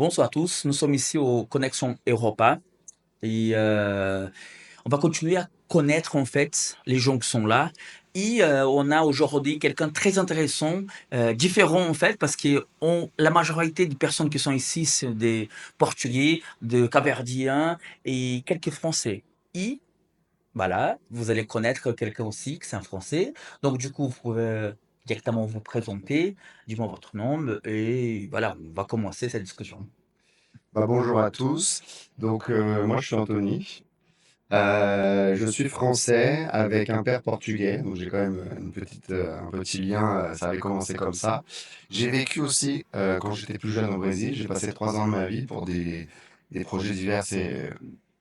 Bonsoir à tous, nous sommes ici au Connexion Europa et on va continuer à connaître en fait les gens qui sont là. Et on a aujourd'hui quelqu'un de très intéressant, différent en fait, parce que la majorité des personnes qui sont ici, c'est des Portugais, des Capverdiens et quelques Français. Et voilà, vous allez connaître quelqu'un aussi, que c'est un Français. Donc du coup, vous pouvez directement vous présenter, dis-moi votre nom et voilà, on va commencer cette discussion. Bonjour à tous. Moi je suis Anthony. Je suis français avec un père portugais, donc j'ai quand même un petit lien. Ça avait commencé comme ça. J'ai vécu aussi quand j'étais plus jeune au Brésil. J'ai passé 3 ans de ma vie pour des projets divers et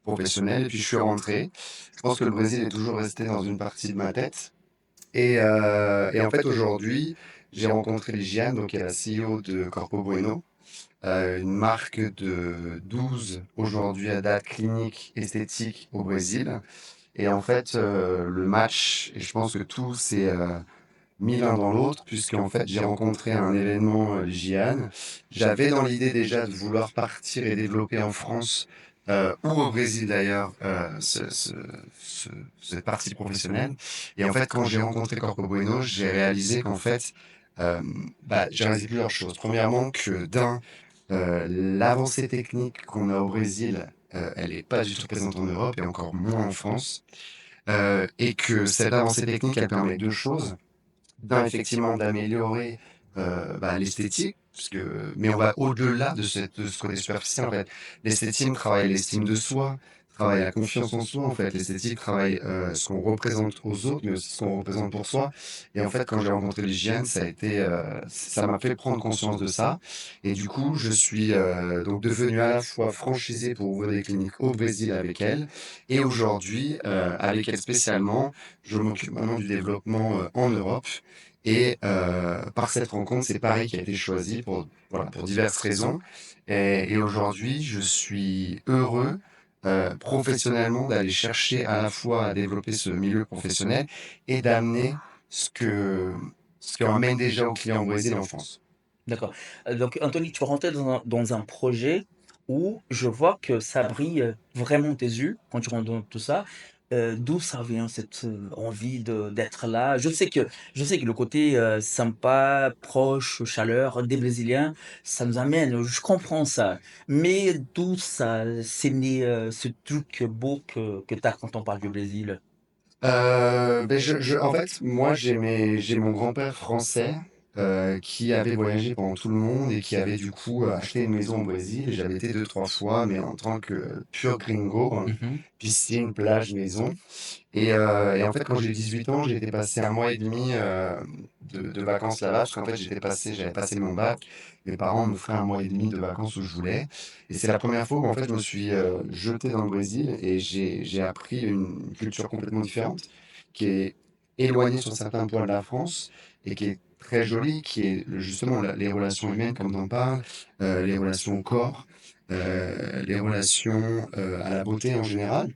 professionnels. Et puis je suis rentré. Je pense que le Brésil est toujours resté dans une partie de ma tête. Et en fait aujourd'hui, j'ai rencontré Ligiane, donc qui est la CEO de Corpo Bueno, une marque de 12 aujourd'hui à date clinique esthétique au Brésil. Et en fait, le match, et je pense que tout s'est mis l'un dans l'autre, puisqu'en fait, j'ai rencontré à un événement Gian. J'avais dans l'idée déjà de vouloir partir et développer en France, ou au Brésil d'ailleurs, cette partie professionnelle. Et en fait, quand j'ai rencontré Corpo Bueno, j'ai réalisé qu'en fait, euh, j'ai réalisé plusieurs choses. Premièrement, que l'avancée technique qu'on a au Brésil, elle n'est pas du tout présente en Europe et encore moins en France. Et que cette avancée technique, elle permet deux choses. D'un, effectivement, d'améliorer l'esthétique, mais on va au-delà de ce côté superficiel, en fait. L'esthétique travaille l'estime de soi, travaille la confiance en soi, en fait. L'esthétique travaille ce qu'on représente aux autres, mais aussi ce qu'on représente pour soi. Et en fait, quand j'ai rencontré l'hygiène, ça m'a fait prendre conscience de ça. Et du coup, je suis donc devenu à la fois franchisé pour ouvrir des cliniques au Brésil avec elle, et aujourd'hui, avec elle spécialement, je m'occupe maintenant du développement en Europe. Et par cette rencontre, c'est Paris qui a été choisi pour diverses raisons. Et aujourd'hui, je suis heureux professionnellement d'aller chercher à la fois à développer ce milieu professionnel et d'amener ce que ce qu'on amène déjà aux clients au Brésil et en France. D'accord. Donc Anthony, tu vas rentrer dans un projet où je vois que ça brille vraiment tes yeux quand tu rentres dans tout ça. D'où ça vient cette envie d'être là? Je sais que le côté sympa, proche, chaleur des Brésiliens, ça nous amène, je comprends ça. Mais d'où ça c'est né ce truc beau que tu as quand on parle du Brésil? En fait, moi, j'ai mon grand-père français qui avait voyagé pendant tout le monde et qui avait du coup acheté une maison au Brésil. Et j'avais été deux, trois fois, mais en tant que pur gringo, hein, Mhm. piscine, plage, maison. Et en fait, quand j'ai eu 18 ans, j'ai été passer un mois et demi de vacances là-bas, parce qu'en fait, j'avais passé mon bac. Mes parents m'offraient un mois et demi de vacances où je voulais. Et c'est la première fois où en fait, je me suis jeté dans le Brésil et j'ai appris une culture complètement différente, qui est éloignée sur certains points de la France et qui est très jolie, qui est justement les relations humaines, comme on en parle, les relations au corps, les relations à la beauté en général.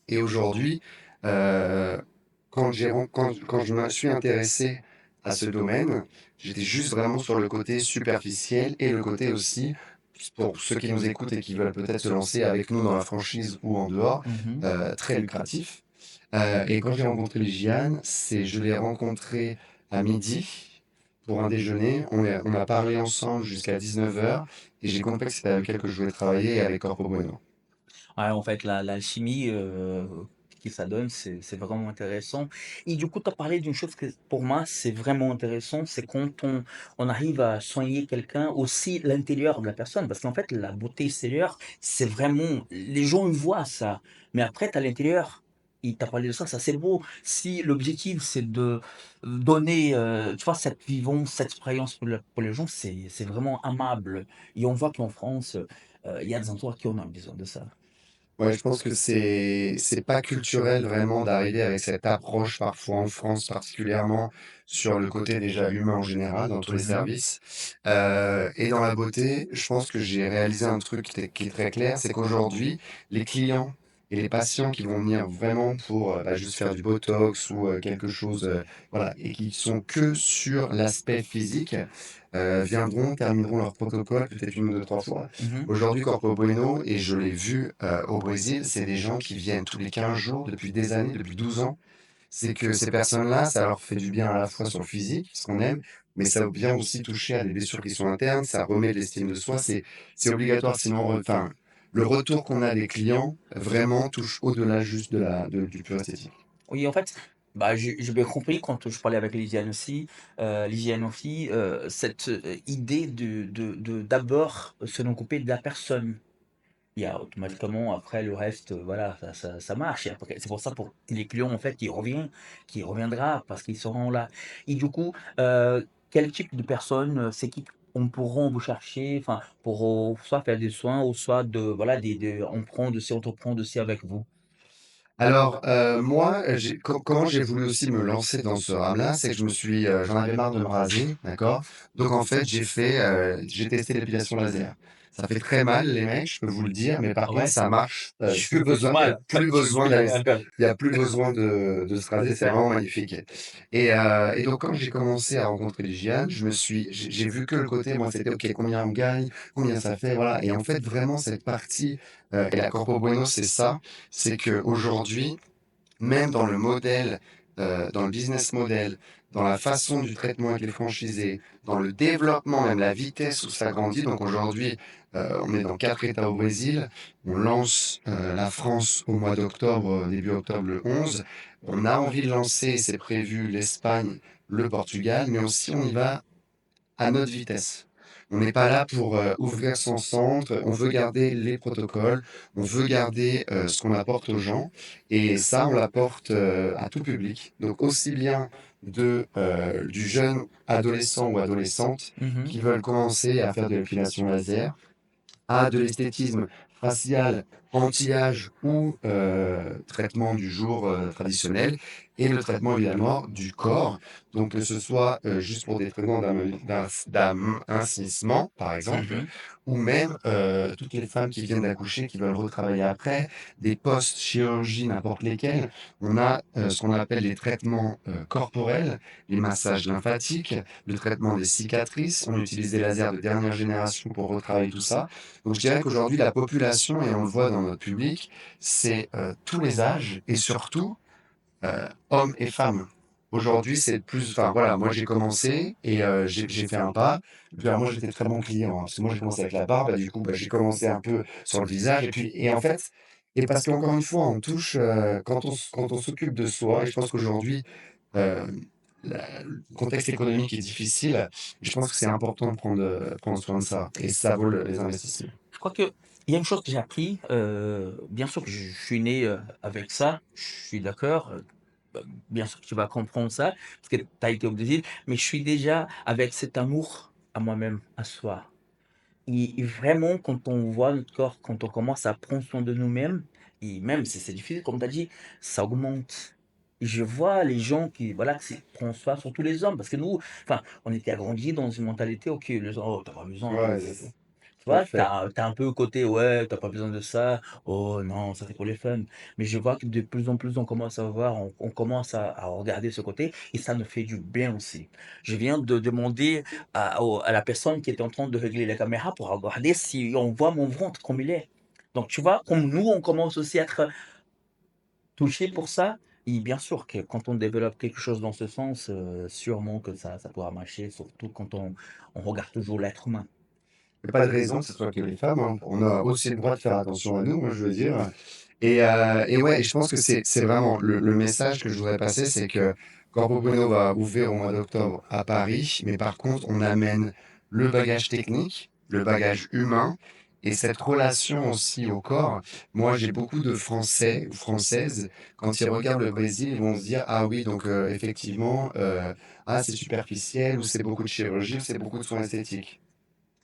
Et aujourd'hui, euh, quand je me suis intéressé à ce domaine, j'étais juste vraiment sur le côté superficiel et le côté aussi, pour ceux qui nous écoutent et qui veulent peut-être se lancer avec nous dans la franchise ou en dehors, Mhm. très lucratif. Et quand j'ai rencontré Ligiane, je l'ai rencontré à midi pour un déjeuner. On a parlé ensemble jusqu'à 19 heures et j'ai compris que c'était avec elle que je voulais travailler et avec Corpo Bueno. Ouais, en fait, l'alchimie qui ça donne, c'est vraiment intéressant. Et du coup, tu as parlé d'une chose que pour moi, c'est vraiment intéressant, c'est quand on arrive à soigner quelqu'un, aussi l'intérieur de la personne. Parce qu'en fait, la beauté extérieure, c'est vraiment, les gens ils voient ça. Mais après, tu as l'intérieur. Il t'a parlé de ça, ça c'est beau. Si l'objectif c'est de donner, tu vois, cette vivance, cette expérience pour les gens, c'est vraiment amable. Et on voit qu'en France, il y a des endroits qui en ont besoin de ça. Ouais, je pense que c'est pas culturel vraiment d'arriver avec cette approche parfois en France particulièrement sur le côté déjà humain en général dans tous les Mhm. services. Et dans la beauté, je pense que j'ai réalisé un truc qui est très clair, c'est qu'aujourd'hui les clients et les patients qui vont venir vraiment pour juste faire du botox ou quelque chose, voilà, et qui sont que sur l'aspect physique, viendront, termineront leur protocole peut-être une ou deux, trois fois. Mmh. Aujourd'hui, Corpo Bueno, et je l'ai vu au Brésil, c'est des gens qui viennent tous les 15 jours depuis des années, depuis 12 ans. C'est que ces personnes-là, ça leur fait du bien à la fois sur le physique, ce qu'on aime, mais ça vient aussi toucher à des blessures qui sont internes, ça remet de l'estime de soi, c'est obligatoire, sinon, enfin, le retour qu'on a des clients vraiment touche au-delà juste du pur esthétique. Oui, en fait, bah, j'ai bien compris quand je parlais avec l'hygiène aussi, cette, idée de d'abord se occuper de la personne. Il y a automatiquement après le reste, voilà, ça marche et après c'est pour ça pour les clients en fait, qui reviendra parce qu'ils seront là et du coup, quel type de personnes, c'est qui on pourront vous chercher, enfin, pour, soit faire des soins ou soit de voilà, des on prend de ci, entreprend de ci avec vous? Alors, moi, comment j'ai voulu aussi me lancer dans ce rame-là, c'est que j'en avais marre de me raser, d'accord? Donc en fait, j'ai testé l'épilation laser. Ça fait très mal les mecs, je peux vous le dire, mais par Ah contre ouais? ça marche, Je fais du il y mal, a plus je besoin suis d'aller d'accord. il y a plus besoin de se raser, c'est vraiment magnifique et donc quand j'ai commencé à rencontrer l'hygiène, j'ai vu que le côté, moi, c'était: «OK, combien on gagne? Combien ça fait?» Voilà et en fait, vraiment cette partie, et la Corpo Bueno, c'est ça, c'est qu'aujourd'hui, même dans le modèle, dans le business model, dans la façon du traitement avec les franchisés, dans le développement, même la vitesse où ça grandit. Donc aujourd'hui, on est dans 4 États au Brésil. On lance la France au mois d'octobre, début octobre le 11. On a envie de lancer, c'est prévu, l'Espagne, le Portugal, mais aussi on y va à notre vitesse. On n'est pas là pour ouvrir son centre, on veut garder les protocoles, on veut garder ce qu'on apporte aux gens, et ça, on l'apporte à tout public. Donc aussi bien du jeune adolescent ou adolescente Mmh. qui veulent commencer à faire de l'épilation laser, à de l'esthétisme facial, anti-âge ou traitement du jour traditionnel, et le traitement évidemment du corps, donc que ce soit juste pour des traitements d'amincissement par exemple, Mmh. ou même toutes les femmes qui viennent d'accoucher, qui veulent retravailler après, des post-chirurgies n'importe lesquelles. On a ce qu'on appelle les traitements corporels, les massages lymphatiques, le traitement des cicatrices, on utilise des lasers de dernière génération pour retravailler tout ça. Donc je dirais qu'aujourd'hui, la population, et on le voit dans notre public, c'est tous les âges et surtout hommes et femmes. Aujourd'hui, c'est plus, enfin voilà, moi j'ai commencé et j'ai fait un pas. Et puis alors moi j'étais très bon client, hein, parce que moi j'ai commencé avec la barbe, bah, du coup bah, j'ai commencé un peu sur le visage et en fait, et parce qu'encore une fois, on touche quand on s'occupe de soi. Et je pense qu'aujourd'hui, euh, le contexte économique est difficile. Je pense que c'est important de prendre soin de ça et ça vaut les investissements. Je crois qu'il y a une chose que j'ai appris, bien sûr que je suis né, avec ça, je suis d'accord, bah, bien sûr que tu vas comprendre ça, parce que tu as été au Brésil, mais je suis déjà avec cet amour à moi-même, à soi. Et vraiment quand on voit notre corps, quand on commence à prendre soin de nous-mêmes et même si c'est difficile comme tu as dit, ça augmente. Et je vois les gens qui voilà, qui prennent soin, surtout les hommes, parce que nous, enfin, on était agrandis dans une mentalité: «OK, les hommes, oh, tu pas besoin, Ouais, c'est ça. tu Tout à vois? Tu fait. as un peu le côté: «Ouais, t'as pas besoin de ça. Oh non, ça c'est pour les femmes». Mais je vois que de plus en plus on commence à voir, on commence à regarder ce côté et ça nous fait du bien aussi. Je viens de demander à la personne qui était en train de régler la caméra pour regarder si on voit mon ventre comme il est. Donc tu vois, comme nous, on commence aussi à être touchés pour ça et bien sûr que quand on développe quelque chose dans ce sens, sûrement que ça pourra marcher, surtout quand on regarde toujours l'être humain. Il n'y a pas de raison que ce soit que les femmes, hein. On a aussi le droit de faire attention à nous, moi je veux dire. Et ouais, et je pense que c'est vraiment le message que je voudrais passer, c'est que Corpo Bueno va ouvrir au mois d'octobre à Paris, mais par contre, on amène le bagage technique, le bagage humain, et cette relation aussi au corps. Moi, j'ai beaucoup de Français ou Françaises, quand ils regardent le Brésil, ils vont se dire, ah oui, donc effectivement, ah c'est superficiel, ou c'est beaucoup de chirurgie, ou c'est beaucoup de soins esthétiques.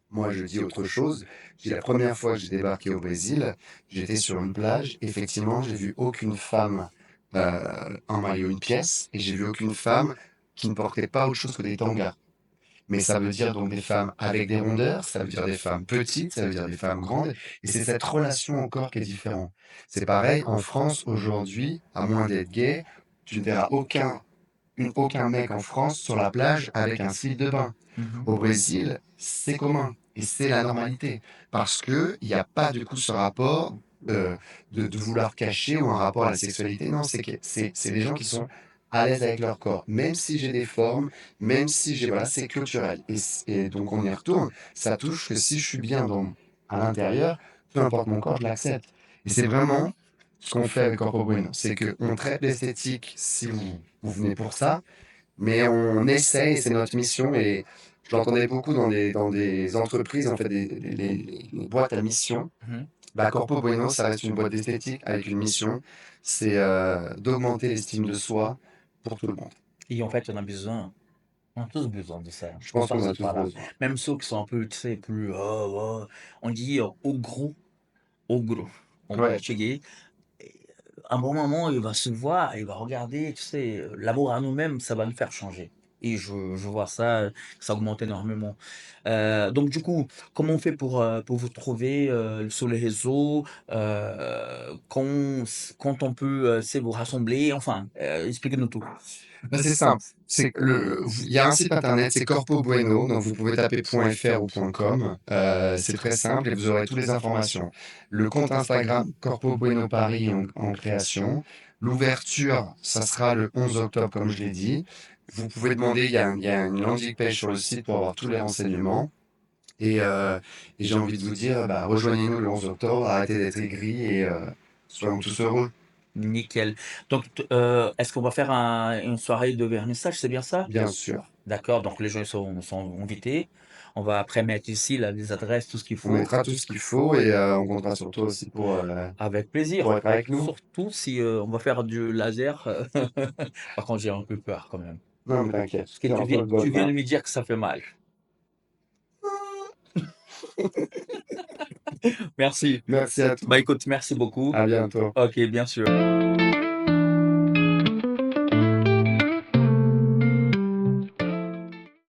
Moi, je dis autre chose. Je dis la première fois que j'ai débarqué au Brésil, j'étais sur une plage. Effectivement, j'ai vu aucune femme en maillot une pièce, et j'ai vu aucune femme qui ne portait pas autre chose que des tangas. mais ça veut dire donc des femmes avec des rondeurs, ça veut dire des femmes petites, ça veut dire des femmes grandes, et c'est cette relation au corps qui est différente. C'est pareil, en France, aujourd'hui, à moins d'être gay, tu ne verras aucun mec en France sur la plage avec un slip de bain. Mmh. Au Brésil, c'est commun et c'est la normalité parce que il n'y a pas du coup ce rapport de vouloir cacher ou un rapport à la sexualité. Non, c'est des gens qui sont à l'aise avec leur corps, même si j'ai des formes, même si j'ai voilà, c'est culturel. Et donc on y retourne. Ça touche que si je suis bien à l'intérieur, peu importe mon corps, je l'accepte. Et c'est vraiment ce qu'on fait avec Corpo Bueno, c'est qu'on traite l'esthétique si vous venez pour ça, mais on essaye, c'est notre mission, et je l'entendais beaucoup dans des entreprises, en fait, les boîtes à mission. Mmh. Bah, Corpo Bueno, ça reste une boîte d'esthétique avec une mission, c'est d'augmenter l'estime de soi pour tout le monde. Et en fait, on a besoin, on a tous besoin de ça, Je de pense qu'on a passer tous par là. besoin. Même ceux qui sont un peu, tu sais, plus, on dit, au gros, en Ouais, portugais. Et un bon moment, il va se voir, il va regarder, tu sais, l'amour à nous-mêmes, ça va nous faire changer. Et je vois ça, ça augmente énormément. Donc du coup, comment on fait pour vous trouver, sur les réseaux? Quand on peut, c'est vous rassembler? Enfin, expliquez-nous tout. bah, c'est simple. Il y a un site internet, c'est Corpo Bueno, donc vous pouvez taper .fr ou .com. C'est très simple et vous aurez toutes les informations. Le compte Instagram Corpo Bueno Paris en création. L'ouverture, ça sera le 11 octobre, comme je l'ai dit. Vous pouvez demander, il y a une landing page sur le site pour avoir tous les renseignements. Et, euh, et j'ai envie de vous dire, bah, rejoignez-nous le 11 octobre, arrêtez d'être aigris et soyons tous heureux. Nickel. Donc est-ce qu'on va faire une soirée de vernissage, c'est bien ça? Bien sûr. D'accord, donc les gens sont invités. On va après mettre ici là, les adresses, tout ce qu'il On faut. mettra tout ce qu'il faut et on comptera sur toi aussi Avec plaisir. pour être avec nous. Surtout si, on va faire du laser. Par contre, j'ai un peu peur quand même. Non, mais t'inquiète, Parce que t'es entre de tu bonnes viens de mains. me dire que ça fait mal. Merci. Merci à Bah, toi. écoute, merci beaucoup. À bientôt. OK, bien sûr.